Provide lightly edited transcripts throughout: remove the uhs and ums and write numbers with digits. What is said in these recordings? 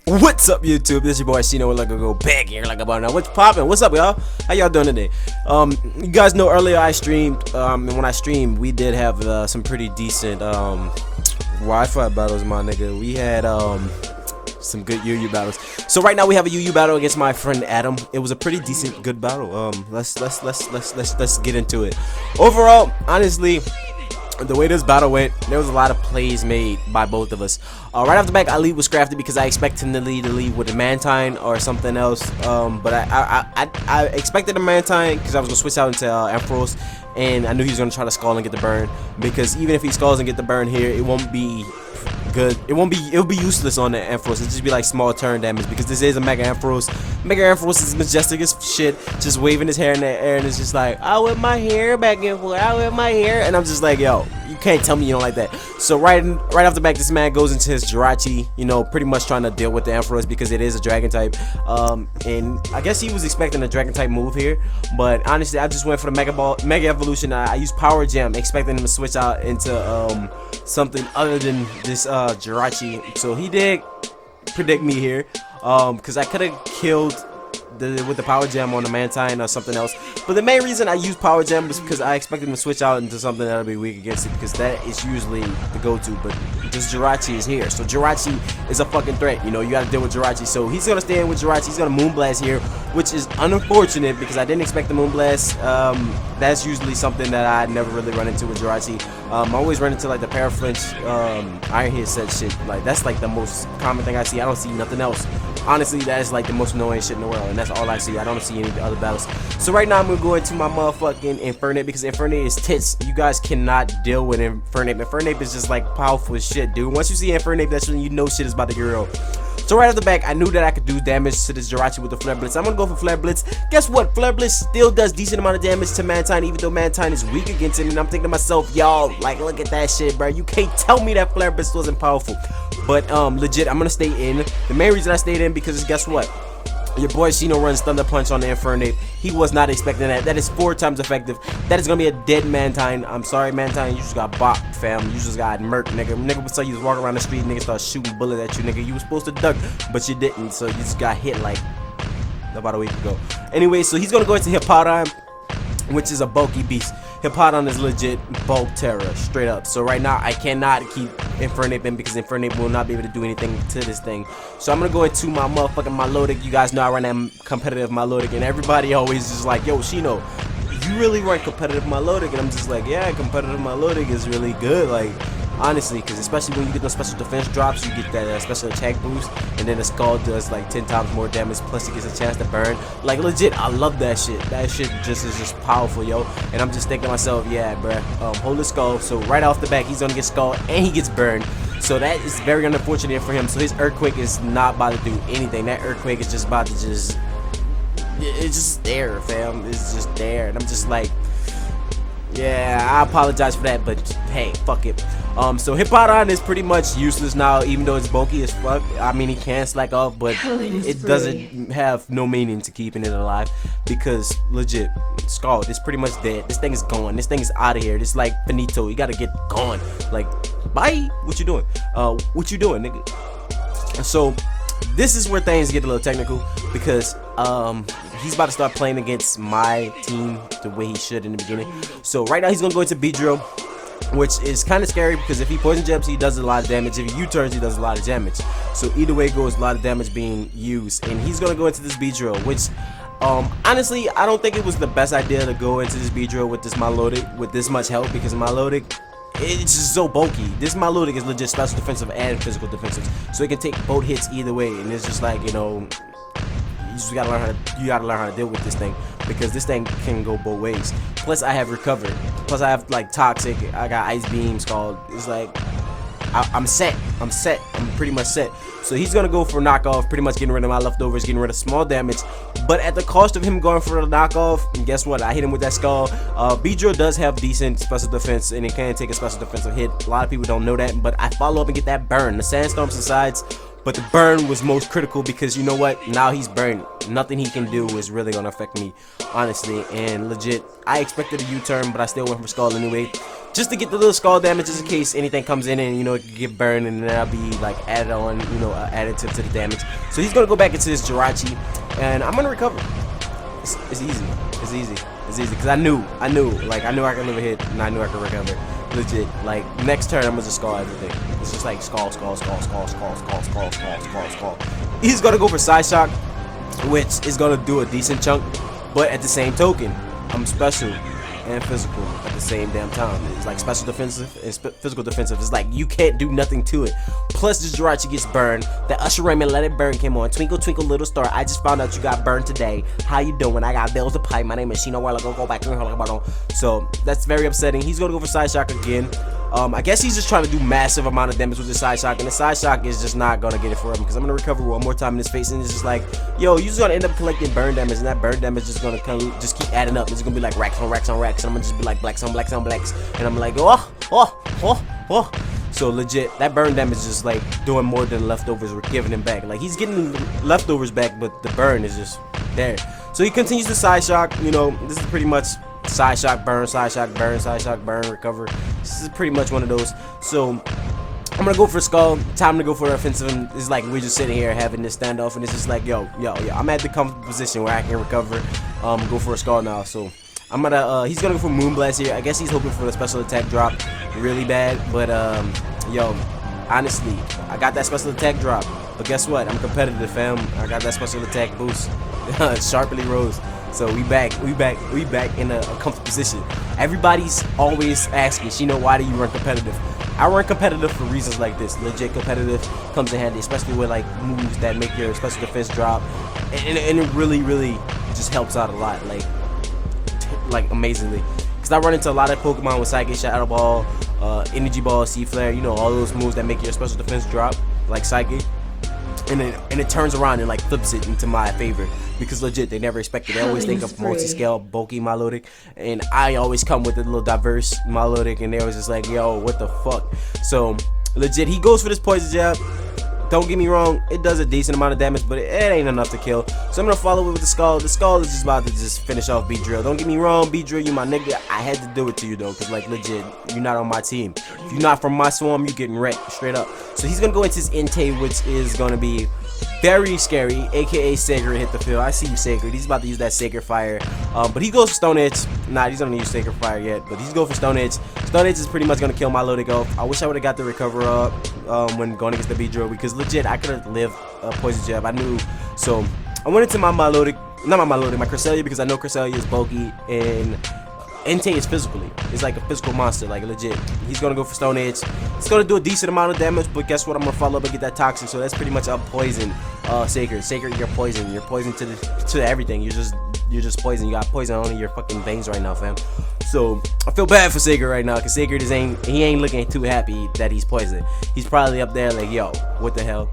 What's up, YouTube? This is your boy ShinoWorld. Like, go back here like a button. Now, what's poppin'? What's up, y'all? How y'all doing today? You guys know earlier I streamed. And when I streamed, we did have some pretty decent Wi-Fi battles, my nigga. We had some good UU battles. So right now we have a UU battle against my friend Adam. It was a pretty decent, good battle. Let's get into it. Overall, honestly, the way this battle went, there was a lot of plays made by both of us. Right off the back, I lead with Scrafty because I expect him to lead with a Mantine or something else. But I expected a Mantine because I was gonna switch out into Ampharos, and I knew he was gonna try to skull and get the burn. Because even if he skulls and get the burn here, it won't be good. It'll be useless on the Ampharos. It'll just be like small turn damage because this is a Mega Ampharos. Mega Ampharos is majestic as shit, just waving his hair in the air, and it's just like, I whip my hair back and forth, I whip my hair, and I'm just like, yo, you can't tell me you don't like that. So right off the back, this man goes into his Jirachi, you know, pretty much trying to deal with the Ampharos because it is a dragon type. And I guess he was expecting a dragon type move here, but honestly, I just went for the Mega Evolution. I used Power Gem, expecting him to switch out into something other than this Jirachi. So he did predict me here, because I could have killed with the Power Gem on the Mantine or something else. But the main reason I use Power Gem was because I expected him to switch out into something that'll be weak against it, because that is usually the go-to. But this Jirachi is here, so Jirachi is a fucking threat. You know, you gotta deal with Jirachi. So he's gonna stay in with Jirachi. He's gonna Moonblast here, which is unfortunate because I didn't expect the Moonblast. That's usually something that I never really run into with Jirachi. I always run into like the Paraflinch, Iron Hit set shit. Like that's like the most common thing I see. I don't see nothing else. Honestly, that is like the most annoying shit in the world, and that's all I see. I don't see any other battles. So right now I'm gonna go into my motherfucking Infernape because Infernape is tits. You guys cannot deal with Infernape. Infernape is just like powerful as shit, dude. Once you see Infernape, that's when you know shit is about to get real. So right off the back, I knew that I could do damage to this Jirachi with the Flare Blitz. I'm gonna go for Flare Blitz. Guess what? Flare Blitz still does decent amount of damage to Mantine, even though Mantine is weak against it. And I'm thinking to myself, y'all, like, look at that shit, bro. You can't tell me that Flare Blitz wasn't powerful. But legit, I'm gonna stay in. The main reason I stayed in because guess what? Your boy Shino runs Thunder Punch on the Infernape. He was not expecting that. That is 4 times effective. That is gonna be a dead Mantine. I'm sorry, Mantine. You just got bopped, fam. You just got murked, nigga. Nigga saw you was walking around the street, nigga start shooting bullets at you, nigga. You was supposed to duck, but you didn't. So you just got hit like about a week ago. Anyway, so he's gonna go into Hippowdon, which is a bulky beast. Hippowdon is legit bulk terror, straight up. So right now I cannot keep Infernape in because Infernape will not be able to do anything to this thing. So I'm gonna go into my motherfucking Milotic. You guys know I run that competitive Milotic, and everybody always just like, yo, Shino, you really run competitive Milotic? And I'm just like, yeah, competitive Milotic is really good, like, honestly, because especially when you get those special defense drops, you get that special attack boost, and then the skull does like 10 times more damage, plus he gets a chance to burn. Like, legit, I love that shit. That shit just is just powerful, yo. And I'm just thinking to myself, yeah, bruh, hold the skull. So right off the back, he's gonna get skull and he gets burned. So that is very unfortunate for him. So his Earthquake is not about to do anything. That Earthquake is just about to it's just there, fam. It's just there, and I'm just like, yeah, I apologize for that, but hey, fuck it. So Hippowdon is pretty much useless now, even though it's bulky as fuck. I mean, he can slack off, but it doesn't have no meaning to keeping it alive because legit, Scald is pretty much dead. This thing is gone. This thing is out of here. This is like finito. You gotta get gone. Like, bye. What you doing? What you doing, nigga? So this is where things get a little technical because he's about to start playing against my team the way he should in the beginning. So right now he's gonna go into Beedrill, which is kind of scary because if he poison jabs, he does a lot of damage. If he U-turns, he does a lot of damage. So either way it goes, a lot of damage being used, and he's gonna go into this Beedrill, which honestly, I don't think it was the best idea to go into this Beedrill with this Milotic with this much health, because Milotic, it's just so bulky. This Milotic is legit special defensive and physical defensive, so it can take both hits either way, and it's just like, you know, you gotta learn how to deal with this thing because this thing can go both ways. Plus I have recovered. Plus I have like toxic. I got ice beams called. It's like I'm set. I'm pretty much set. So he's gonna go for knockoff, pretty much getting rid of my leftovers, getting rid of small damage, but at the cost of him going for the knockoff. And guess what? I hit him with that skull. Beedrill does have decent special defense, and it can take a special defensive hit. A lot of people don't know that, but I follow up and get that burn. The sandstorm subsides, but the burn was most critical because you know what? Now he's burned. Nothing he can do is really gonna affect me, honestly. And legit, I expected a U-turn, but I still went for skull anyway. just to get the little skull damage, just in case anything comes in and, you know, it can get burned, and then that'll be like added on, you know, additive to the damage. So he's gonna go back into this Jirachi, and I'm gonna recover. It's easy. It's easy. It's easy because I knew I could live a hit, and I knew I could recover. Legit. Like next turn, I'm gonna just skull everything. It's just like skull. He's gonna go for side shock, which is gonna do a decent chunk, but at the same token, I'm special and physical at the same damn time. It's like special defensive and physical defensive. It's like you can't do nothing to it. Plus this Jirachi gets burned. The Usher Raymond Let It Burn came on. Twinkle twinkle little star, I just found out you got burned today. How you doing? I got bills to pay. My name is ShinoWorld. Go back. So that's very upsetting. He's gonna go for side shock again. I guess he's just trying to do massive amount of damage with the side shock, and the side shock is just not gonna get it for him because I'm gonna recover one more time in his face, and it's just like, yo, you're just gonna end up collecting burn damage, and that burn damage is just gonna just keep adding up. It's gonna be like racks on racks on racks, and I'm gonna just be like blacks on blacks on blacks, and I'm like, oh. So legit, that burn damage is just like doing more than leftovers were giving him back. Like he's getting leftovers back, but the burn is just there. So he continues to side shock. You know, this is pretty much side shock, burn, side shock, burn, side shock, burn, recover. This is pretty much one of those. So I'm gonna go for skull. Time to go for the offensive. And it's like we're just sitting here having this standoff, and it's just like, yo, I'm at the comfortable position where I can recover. Go for a skull now. So I'm gonna he's gonna go for Moonblast here. I guess he's hoping for the special attack drop really bad, but yo, honestly, I got that special attack drop, but guess what? I'm competitive, fam. I got that special attack boost. Sharply rose. So we back in a comfortable position. Everybody's always asking, Shino, why do you run competitive? I run competitive for reasons like this. Legit competitive comes in handy, especially with like moves that make your special defense drop, and it really just helps out a lot, like amazingly. Because I run into a lot of Pokemon with Psychic, Shadow Ball, Energy Ball, Sea Flare, you know, all those moves that make your special defense drop, like Psychic. And it turns around and like flips it into my favor, because legit they never expect it. They always think of multi-scale, bulky Milotic, and I always come with a little diverse Milotic, and they was just like, yo, what the fuck. So legit, he goes for this poison jab. Don't get me wrong, it does a decent amount of damage, but it ain't enough to kill. So I'm gonna follow it with the skull. The skull is just about to just finish off Beedrill. Don't get me wrong, Beedrill, you my nigga. I had to do it to you though, cause like legit, you're not on my team. If you're not from my swarm, you getting wrecked straight up. So he's gonna go into his Entei, which is gonna be very scary, aka Sacred hit the field. I see you, Sacred. He's about to use that Sacred Fire, but he goes for Stone Edge. Nah, he's not gonna use Sacred Fire yet, but he's going for Stone Edge. Stone Edge is pretty much gonna kill my Milotic off. I wish I would have got the recover up when going against the Beedrill, because legit I could have lived a poison jab. I knew. So I went into my Milotic, not my Milotic, my Cresselia, because I know Cresselia is bulky and Entei is physically. It's like a physical monster, like legit. He's gonna go for Stone Edge. It's gonna do a decent amount of damage, but guess what? I'm gonna follow up and get that Toxic. So that's pretty much a poison. Sacred, you're poison. You're poison to everything. You're just poison. You got poison on your fucking veins right now, fam. So I feel bad for Sacred right now, because Sacred he ain't looking too happy that he's poisoned. He's probably up there like, yo, what the hell?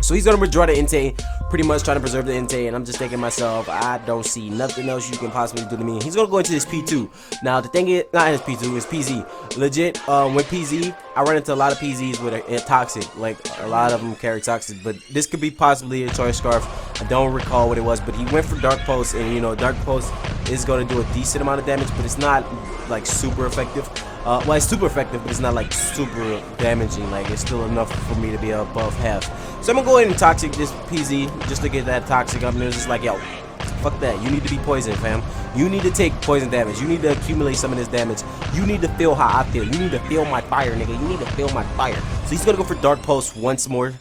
So he's gonna withdraw the Entei, pretty much trying to preserve the Entei, and I'm just thinking to myself, I don't see nothing else you can possibly do to me. He's gonna go into his P2. Now the thing is, not his P2, his PZ. Legit, with PZ, I run into a lot of PZs with a Toxic. Like a lot of them carry Toxic, but this could be possibly a Choice Scarf. I don't recall what it was, but he went for Dark Pulse, and you know, Dark Pulse is gonna do a decent amount of damage, but it's not like super effective. Well, it's super effective, but it's not like super damaging. Like it's still enough for me to be above half. So I'm gonna go ahead and Toxic this PZ just to get that Toxic up, and it was just like, yo, fuck that. You need to be poisoned, fam. You need to take poison damage. You need to accumulate some of this damage. You need to feel how I feel. You need to feel my fire, nigga. You need to feel my fire. So he's gonna go for Dark Pulse once more.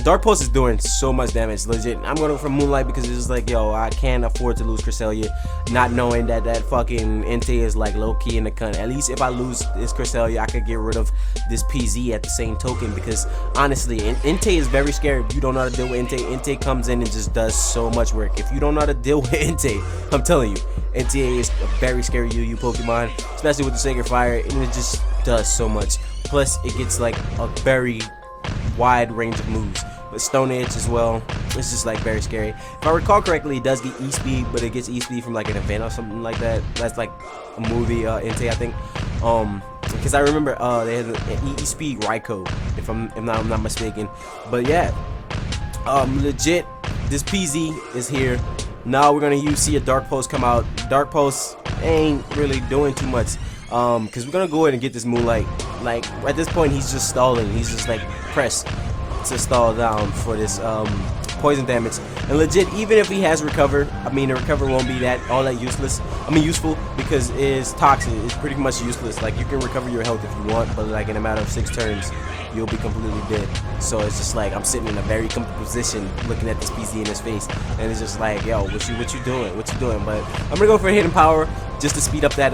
Dark Pulse is doing so much damage, legit. I'm going for Moonlight because it's just like, yo, I can't afford to lose Cresselia, not knowing that that fucking Entei is like low key in the cunt. At least if I lose this Cresselia, I could get rid of this PZ at the same token, because honestly, Entei is very scary. If you don't know how to deal with Entei, Entei comes in and just does so much work. If you don't know how to deal with Entei, I'm telling you, Entei is a very scary UU Pokemon, especially with the Sacred Fire, and it just does so much. Plus, it gets like a very wide range of moves. But Stone Edge as well, it's just like very scary. If I recall correctly, it does get E-Speed, but it gets E-Speed from like an event or something like that. That's like a movie, Entei, I think. Because I remember they had an E-Speed Raikou, if I'm not mistaken. But yeah, legit, this PZ is here. Now we're gonna see a Dark Pulse come out. Dark Pulse ain't really doing too much. because we're gonna go ahead and get this Moonlight. Like at this point, he's just stalling. He's just like pressed to stall down for this poison damage. And legit, even if he has recover, I mean the recover won't be all that useless. I mean useful, because it's toxic. It's pretty much useless. Like you can recover your health if you want, but like in a matter of 6 turns, you'll be completely dead. So it's just like I'm sitting in a very comfortable position, looking at this PC in his face, and it's just like, yo, what you doing? What you doing? But I'm gonna go for hidden power just to speed up that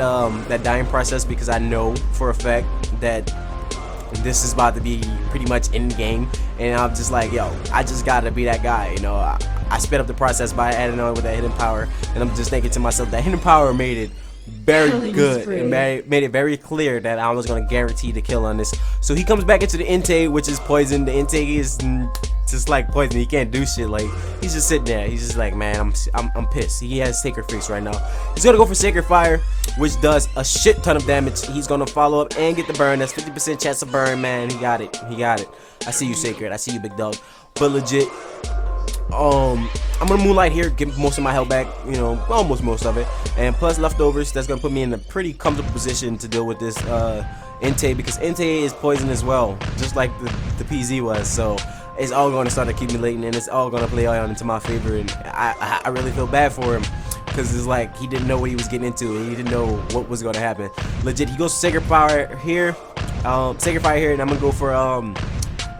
that dying process, because I know for a fact that this is about to be pretty much in game, and I'm just like, yo, I just gotta be that guy, you know. I sped up the process by adding on with that hidden power, and I'm just thinking to myself that hidden power made it very good. It made it very clear that I was gonna guarantee the kill on this. So he comes back into the Entei, which is poison. The Entei is just like poison. He can't do shit. Like he's just sitting there. He's just like, man, I'm pissed. He has Sacred Face right now. He's gonna go for Sacred Fire, which does a shit ton of damage. He's gonna follow up and get the burn. That's 50% chance of burn, man. He got it. He got it. I see you, Sacred. I see you, big dog. But legit, I'm gonna Moonlight here, get most of my health back, you know, almost most of it, and plus leftovers. That's gonna put me in a pretty comfortable position to deal with this Entei, because Entei is poison as well, just like the PZ was. So it's all going to start accumulating, and it's all going to play on into my favor. And I really feel bad for him, because it's like he didn't know what he was getting into, and he didn't know what was going to happen. Legit, he goes Sacred Fire here, and I'm gonna go for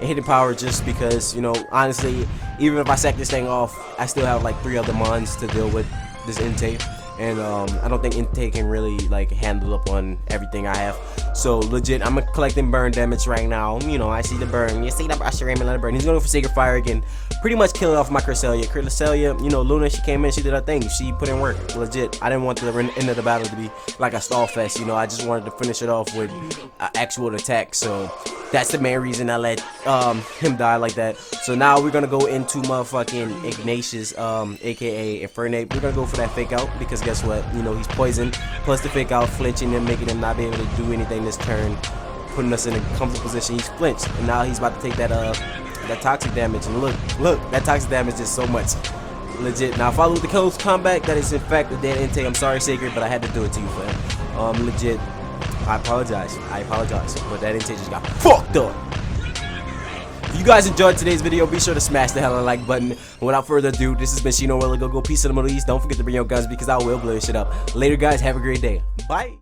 hidden power, just because, you know, honestly, even if I sack this thing off, I still have like 3 other mons to deal with this Entei, and I don't think Entei can really like handle up on everything I have. So legit, I'm collecting burn damage right now. You know, I see the burn. You see the brush, let it burn. He's going for Sacred Fire again, pretty much killing off my Cresselia. You know, Luna, she came in, she did her thing. She put in work. Legit, I didn't want the end of the battle to be like a stall fest. You know, I just wanted to finish it off with an actual attack. So that's the main reason I let him die like that. So now we're gonna go into motherfucking Ignatius, aka Infernate. We're gonna go for that fake out, because guess what? You know, he's poisoned, plus the fake out, flinching him, making him not be able to do anything this turn, putting us in a comfortable position. He's flinched, and now he's about to take that that toxic damage. And look, that toxic damage is so much. Legit. Now follow with the close combat. That is in fact a dead Entei. I'm sorry, Sacred, but I had to do it to you, fam. Legit. I apologize, but that Entei just got fucked up. If you guys enjoyed today's video, be sure to smash the hell out of the like button. And without further ado, this has been ShinoWorld. Go peace in the Middle East. Don't forget to bring your guns, because I will blow your shit up. Later, guys. Have a great day. Bye.